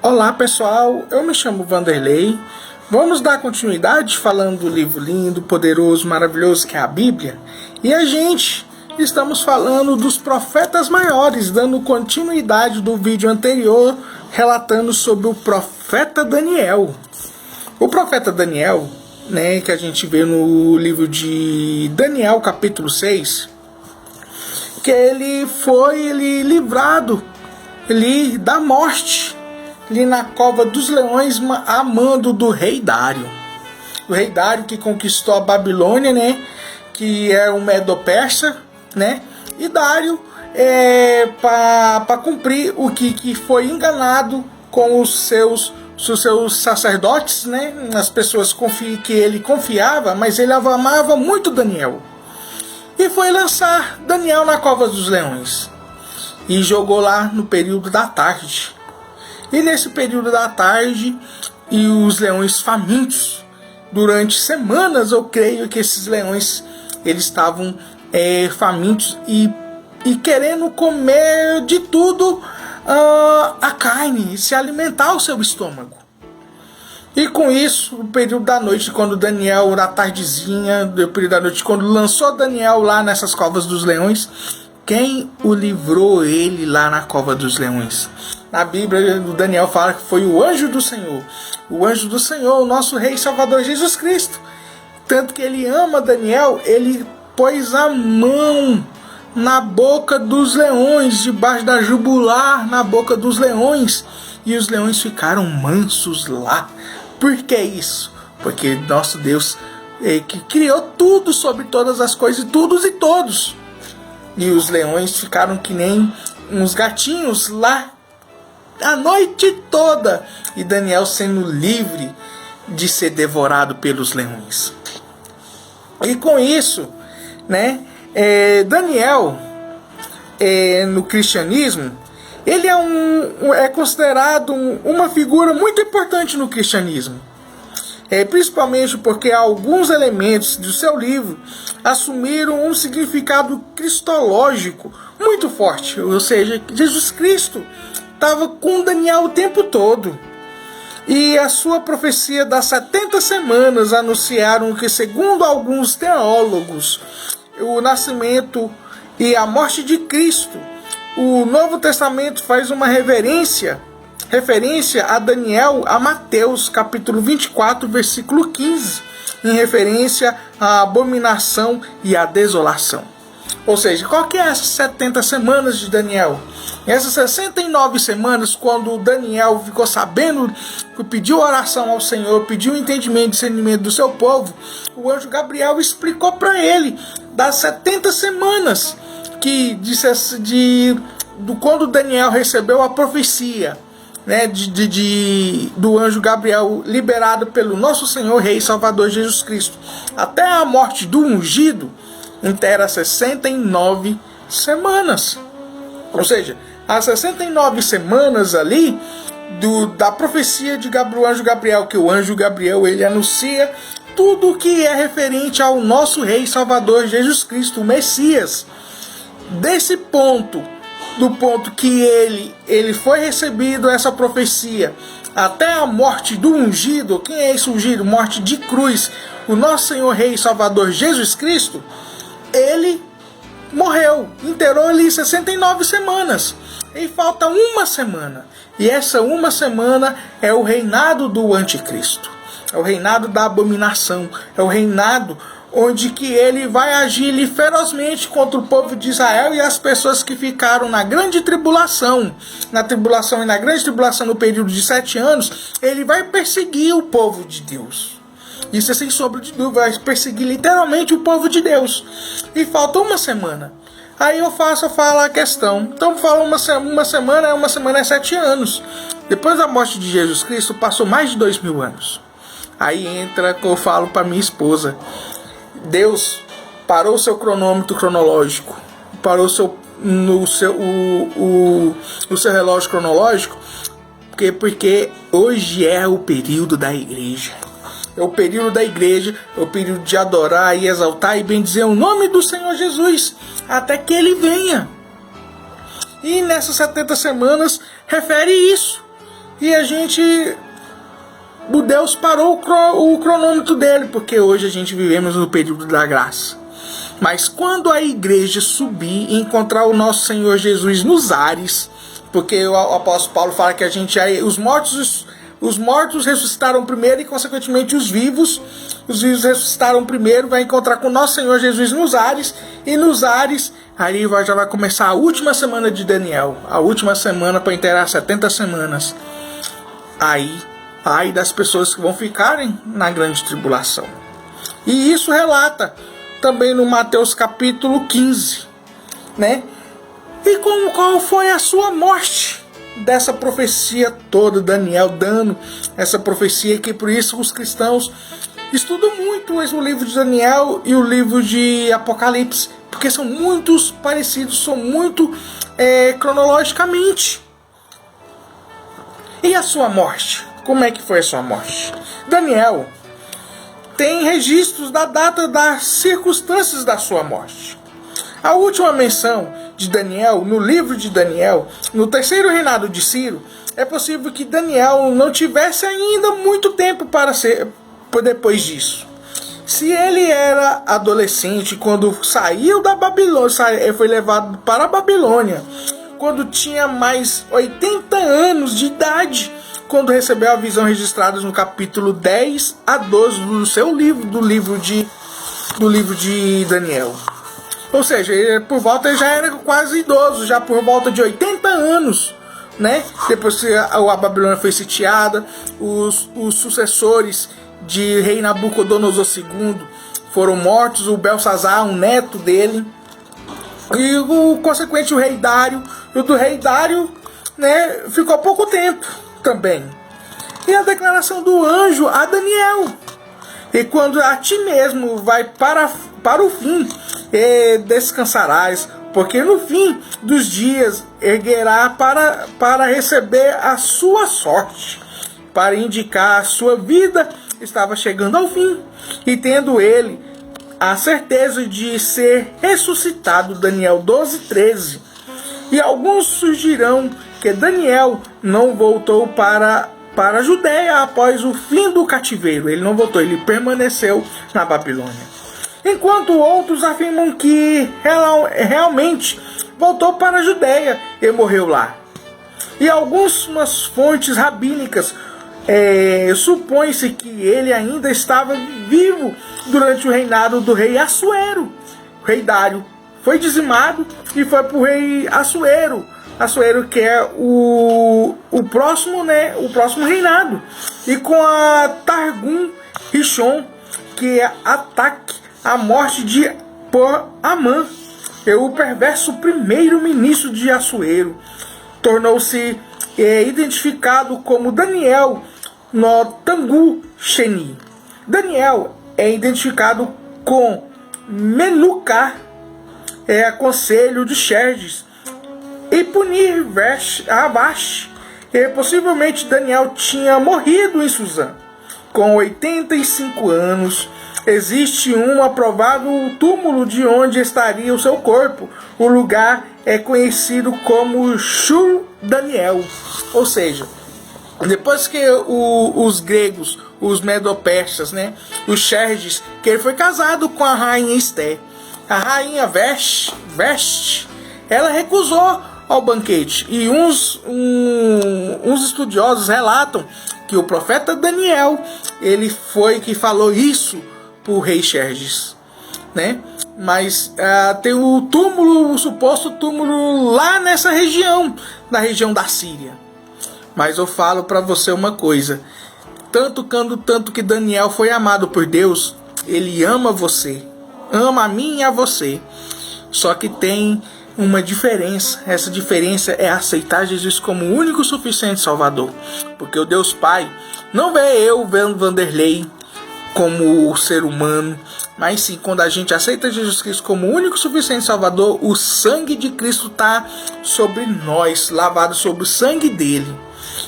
Olá pessoal, eu me chamo Vanderlei. Vamos dar continuidade falando do livro lindo, poderoso, maravilhoso que é a Bíblia. E estamos falando dos profetas maiores, dando continuidade do vídeo anterior, relatando sobre o profeta Daniel. O profeta Daniel, que a gente vê no livro de Daniel, capítulo 6, que ele foi livrado da morte, ali na cova dos leões, a mando do rei Dário. O rei Dário que conquistou a Babilônia, que é o Medo-Persa, e Dário, para cumprir o que foi enganado com os seus sacerdotes, as pessoas que ele confiava, mas ele amava muito Daniel. E foi lançar Daniel na cova dos leões. E jogou lá no período da tarde. E nesse período da tarde, e os leões famintos, durante semanas, eu creio que esses leões eles estavam famintos e querendo comer de tudo a carne, se alimentar o seu estômago. E com isso, no período da noite, quando Daniel, na tardezinha, no período da noite, quando lançou Daniel lá nessas covas dos leões, quem o livrou ele lá na cova dos leões? Na Bíblia, o Daniel fala que foi o anjo do Senhor. O anjo do Senhor, o nosso Rei Salvador Jesus Cristo. Tanto que ele ama Daniel, ele pôs a mão na boca dos leões, debaixo da jugular, na boca dos leões. E os leões ficaram mansos lá. Por que isso? Porque nosso Deus que criou tudo sobre todas as coisas, tudo e todos. E os leões ficaram que nem uns gatinhos lá a noite toda. E Daniel sendo livre de ser devorado pelos leões. E com isso, Daniel, no cristianismo, ele é considerado uma figura muito importante no cristianismo. Principalmente porque alguns elementos do seu livro assumiram um significado cristológico muito forte. Ou seja, Jesus Cristo estava com Daniel o tempo todo. E a sua profecia das 70 semanas anunciaram que, segundo alguns teólogos, o nascimento e a morte de Cristo. O Novo Testamento faz uma referência a Daniel, a Mateus, capítulo 24, versículo 15, em referência à abominação e à desolação. Ou seja, qual que é essas 70 semanas de Daniel? Essas 69 semanas, quando Daniel ficou sabendo, pediu oração ao Senhor, pediu entendimento e discernimento do seu povo, o anjo Gabriel explicou para ele das 70 semanas quando Daniel recebeu a profecia, do anjo Gabriel, liberado pelo nosso Senhor Rei Salvador Jesus Cristo, até a morte do ungido, inteira 69 semanas. Ou seja, as 69 semanas ali da profecia de anjo Gabriel, que o anjo Gabriel ele anuncia tudo o que é referente ao nosso Rei Salvador Jesus Cristo, o Messias. Desse ponto, do ponto que ele foi recebido essa profecia, até a morte do ungido. Quem é esse ungido? Morte de cruz. O nosso Senhor Rei Salvador Jesus Cristo, ele morreu, inteirou ali 69 semanas. E falta uma semana. E essa uma semana é o reinado do anticristo. É o reinado da abominação. É o reinado onde que ele vai agir ferozmente contra o povo de Israel e as pessoas que ficaram na grande tribulação. Na tribulação e na grande tribulação, no período de 7 anos, ele vai perseguir o povo de Deus. Isso é sem sombra de dúvida, vai perseguir literalmente o povo de Deus. E falta uma semana. Aí eu falo a questão. Então fala uma semana é 7 anos. Depois da morte de Jesus Cristo, passou mais de 2000 anos. Aí entra que eu falo para minha esposa. Deus parou o seu cronômetro cronológico, parou o seu relógio cronológico, porque hoje é o período da igreja. É o período da igreja, é o período de adorar e exaltar e bendizer o nome do Senhor Jesus, até que Ele venha. E nessas 70 semanas refere isso. e a gente... o Deus parou o cronômetro dele, porque hoje a gente vivemos no período da graça. Mas quando a igreja subir e encontrar o nosso Senhor Jesus nos ares, porque o apóstolo Paulo fala que a gente os mortos ressuscitaram primeiro e consequentemente os vivos ressuscitaram primeiro, vai encontrar com o nosso Senhor Jesus nos ares, e nos ares aí já vai começar a última semana de Daniel, a última semana para inteirar 70 semanas. Aí das pessoas que vão ficarem na grande tribulação. E isso relata também no Mateus capítulo 15, né? E qual foi a sua morte dessa profecia toda, Daniel dando essa profecia, que por isso os cristãos estudam muito o livro de Daniel e o livro de Apocalipse, porque são muito parecidos, são muito cronologicamente. E a sua morte? Como é que foi a sua morte? Daniel tem registros da data das circunstâncias da sua morte. A última menção de Daniel, no livro de Daniel, no terceiro reinado de Ciro, é possível que Daniel não tivesse ainda muito tempo para ser depois disso. Se ele era adolescente quando saiu da Babilônia, foi levado para a Babilônia, quando tinha mais 80 anos de idade, quando recebeu a visão registrada no capítulo 10 a 12 do seu livro, do livro de Daniel. Ou seja, ele, por volta, ele já era quase idoso, já por volta de 80 anos, né? Depois que a Babilônia foi sitiada, os sucessores de rei Nabucodonosor II foram mortos, o Belsazar, um neto dele, e consequente o rei Dário. E o do rei Dário, né, ficou pouco tempo também. E a declaração do anjo a Daniel: e quando a ti mesmo vai para o fim, descansarás, porque no fim dos dias erguerá para receber a sua sorte, para indicar a sua vida estava chegando ao fim, e tendo ele a certeza de ser ressuscitado. Daniel 12:13. E alguns surgirão que Daniel não voltou para a Judéia após o fim do cativeiro. Ele não voltou, ele permaneceu na Babilônia. Enquanto outros afirmam que realmente voltou para a Judéia e morreu lá. E algumas fontes rabínicas supõe-se que ele ainda estava vivo durante o reinado do rei Assuero. O rei Dário foi dizimado e foi para o rei Assuero. Assuero, que é o próximo, né, o próximo reinado. E com a Targum Rishon, que é ataque à morte de por Amã, o perverso primeiro-ministro de Assuero, tornou-se identificado como Daniel no Tangu Sheni. Daniel é identificado com Menucar, conselho de Xerxes, e punir Abash. Possivelmente Daniel tinha morrido em Suzã com 85 anos. Existe um provável túmulo de onde estaria o seu corpo. O lugar é conhecido como Shur Daniel. Ou seja, depois que os gregos, os medo-persas, né, os Xerxes, que ele foi casado com a rainha Esté, a rainha Veste, ela recusou ao banquete. E uns estudiosos relatam que o profeta Daniel, ele foi que falou isso para o rei Xerxes, né? Mas tem o túmulo, o suposto túmulo lá nessa região, na região da Síria. Mas eu falo para você uma coisa: tanto que Daniel foi amado por Deus, ele ama você, ama a mim e a você. Só que tem uma diferença. Essa diferença é aceitar Jesus como o único suficiente Salvador. Porque o Deus Pai não vê eu, Vanderlei, como o ser humano, mas sim, quando a gente aceita Jesus Cristo como o único suficiente Salvador, o sangue de Cristo está sobre nós, lavado sobre o sangue dele.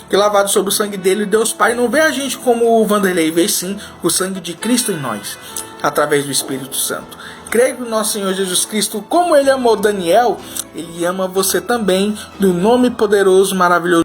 Que lavado sobre o sangue dele, Deus Pai não vê a gente como o Vanderlei, vê sim o sangue de Cristo em nós, através do Espírito Santo. Creio no nosso Senhor Jesus Cristo, como ele amou Daniel, ele ama você também, no nome poderoso, maravilhoso